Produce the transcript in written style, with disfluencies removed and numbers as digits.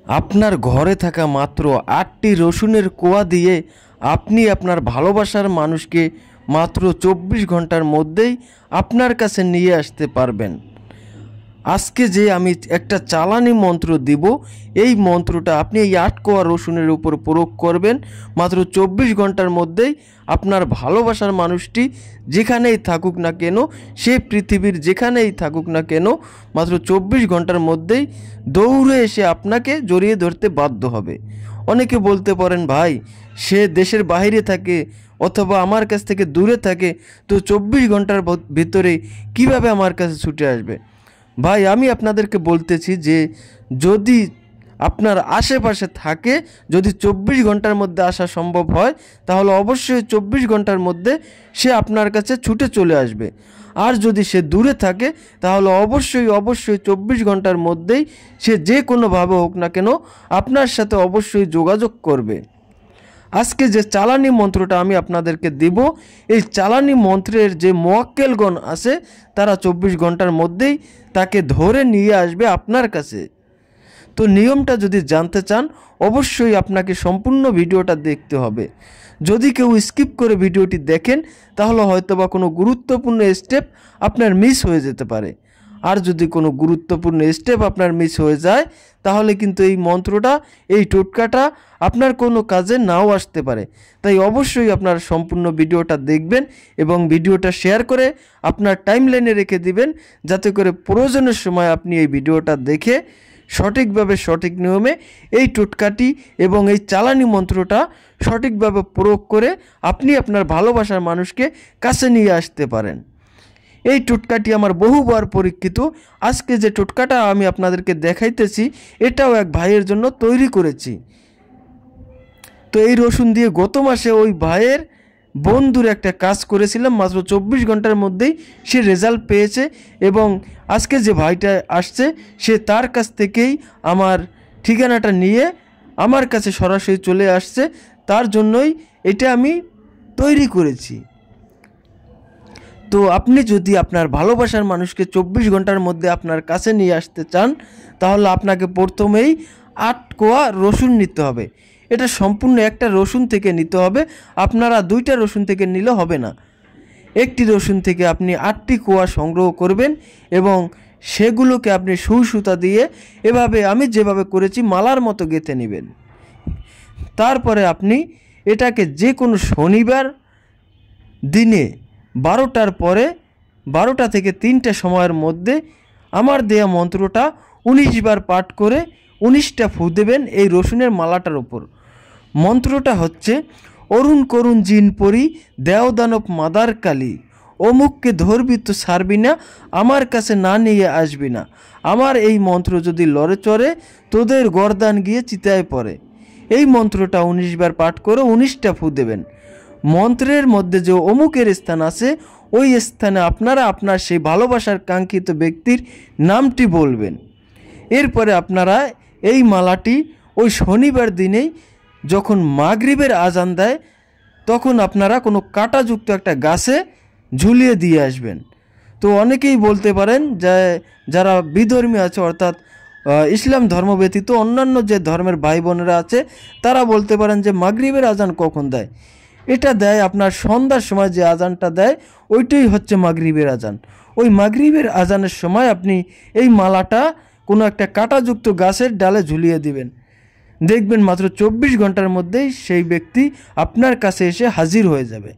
আপনার ঘরে থাকা মাত্র ৮টি রসুনের কোয়া দিয়ে আপনি আপনার ভালোবাসার মানুষকে মাত্র ২৪ ঘন্টার মধ্যেই আপনার কাছে নিয়ে আসতে পারবেন। আজকে যে আমি একটা চালানি মন্ত্র দিব, এই মন্ত্রটা আপনি এই ৮ কোয়া রসুনের উপর প্রয়োগ করবেন। মাত্র ২৪ ঘন্টার মধ্যেই আপনার ভালোবাসার মানুষটি যেখানেই থাকুক না কেন, সে পৃথিবীর যেখানেই থাকুক না কেন, মাত্র ২৪ ঘন্টার মধ্যেই দৌড়ে এসে আপনাকে জড়িয়ে ধরতে বাধ্য হবে। অনেকে বলতে পারেন, ভাই সে দেশের বাইরে থাকে অথবা আমার কাছ থেকে দূরে থাকে, তো ২৪ ঘন্টার ভিতরে কিভাবে আমার কাছে ছুটে আসবে? ভাই আমি আপনাদেরকে বলতেছি যে যদি আপনার আশেপাশে থাকে, যদি ২৪ ঘন্টার মধ্যে আসা সম্ভব হয়, তাহলে অবশ্যই ২৪ ঘন্টার মধ্যে সে আপনার কাছে ছুটে চলে আসবে। আর যদি সে দূরে থাকে, তাহলে অবশ্যই ২৪ ঘন্টার মধ্যেই সে যে কোনোভাবে হোক না কেন আপনার সাথে অবশ্যই যোগাযোগ করবে। আজকে যে চালানি মন্ত্রটা আমি আপনাদেরকে দিব, এই চালানি মন্ত্রের যে মোয়াক্কেলগণ আছে, তারা ২৪ ঘন্টার মধ্যেই তাকে ধরে নিয়ে আসবে আপনার কাছে। তো নিয়মটা যদি জানতে চান, অবশ্যই আপনাকে সম্পূর্ণ ভিডিওটা দেখতে হবে। যদি কেউ স্কিপ করে ভিডিওটি দেখেন, তাহলে হয়তোবা কোনো গুরুত্বপূর্ণ স্টেপ আপনার মিস হয়ে যেতে পারে। আর যদি কোনো গুরুত্বপূর্ণ স্টেপ আপনার মিস হয়ে যায়, তাহলে কিন্তু এই মন্ত্রটা, এই টোটকাটা আপনার কোনো কাজে নাও আসতে পারে। তাই অবশ্যই আপনার সম্পূর্ণ ভিডিওটা দেখবেন এবং ভিডিওটা শেয়ার করে আপনার টাইমলাইনে রেখে দিবেন, যাতে করে প্রয়োজনের সময় আপনি এই ভিডিওটা দেখে সঠিকভাবে, সঠিক নিয়মে এই টোটকাটি এবং এই চালানি মন্ত্রটা সঠিকভাবে প্রয়োগ করে আপনি আপনার ভালোবাসার মানুষকে কাছে নিয়ে আসতে পারেন। এই টোটকাটি আমার বহুবার পরীক্ষিত। আজকে যে টোটকাটা আমি আপনাদেরকে দেখাইতেছি, এটাও এক ভাইয়ের জন্য তৈরি করেছি। তো এই রসুন দিয়ে গত মাসে ওই ভাইয়ের বন্ধুর একটা কাজ করেছিলাম, মাত্র ২৪ ঘন্টার মধ্যেই সে রেজাল্ট পেয়েছে। এবং আজকে যে ভাইটা আসছে, সে তার কাছ থেকেই আমার ঠিকানাটা নিয়ে আমার কাছে সরাসরি চলে আসছে। তার জন্যই এটা আমি তৈরি করেছি। তো আপনি যদি আপনার ভালোবাসার মানুষকে ২৪ ঘন্টার মধ্যে আপনার কাছে নিয়ে আসতে চান, তাহলে আপনাকে প্রথমেই ৮ কোয়া রসুন নিতে হবে। এটা সম্পূর্ণ একটা রসুন থেকে নিতে হবে, আপনারা ২টা রসুন থেকে নিলে হবে না। একটি রসুন থেকে আপনি ৮টি কোয়া সংগ্রহ করবেন এবং সেগুলোকে আপনি সুই সুতা দিয়ে এভাবে আমি যেভাবে করেছি মালার মতো গেঁথে নেবেন। তারপরে আপনি এটাকে যে কোনো শনিবার দিনে ১২টার পরে, ১২টা থেকে ৩টা সময়ের মধ্যে আমার দেয়া মন্ত্রটা ১৯ বার পাঠ করে ১৯টা ফু দেবেন এই রসুনের মালাটার ওপর। মন্ত্রটা হচ্ছে, অরুণ করুণ জিন পরি দেও দানব মাদার কালী, অমুককে ধরবি তো ছাড়বি না, আমার কাছে না নিয়ে আসবি না। আমার এই মন্ত্র যদি লড়ে চড়ে, তোদের গর্দান গিয়ে চিতায় পড়ে। এই মন্ত্রটা ১৯ বার পাঠ করে ১৯টা ফু দেবেন। মন্ত্রের মধ্যে যে অমুকের স্থান আছে, ওই স্থানে আপনারা আপনার সেই ভালোবাসার কাঙ্ক্ষিত ব্যক্তির নামটি বলবেন। এরপরে আপনারা এই মালাটি ওই শনিবার দিনেই যখন মাগরিবের আজান দেয়, তখন আপনারা কোনো কাঁটাযুক্ত একটা গাছে ঝুলিয়ে দিয়ে আসবেন। তো অনেকেই বলতে পারেন যে যারা বিধর্মী আছে, অর্থাৎ ইসলাম ধর্ম ব্যতীত অন্যান্য যে ধর্মের ভাই বোনেরা আছে, তারা বলতে পারেন যে মাগরিবের আজান কখন দেয়? এটা দেয় আপনার সন্ধ্যার সময় যে আজানটা দেয়, ওইটাই হচ্ছে মাগরিবের আজান। ওই মাগরিবের আজানের সময় আপনি এই মালাটা কোনো একটা কাঁটাযুক্ত গাছের ডালে ঝুলিয়ে দিবেন। দেখবেন মাত্র ২৪ ঘন্টার মধ্যেই সেই ব্যক্তি আপনার কাছে এসে হাজির হয়ে যাবে।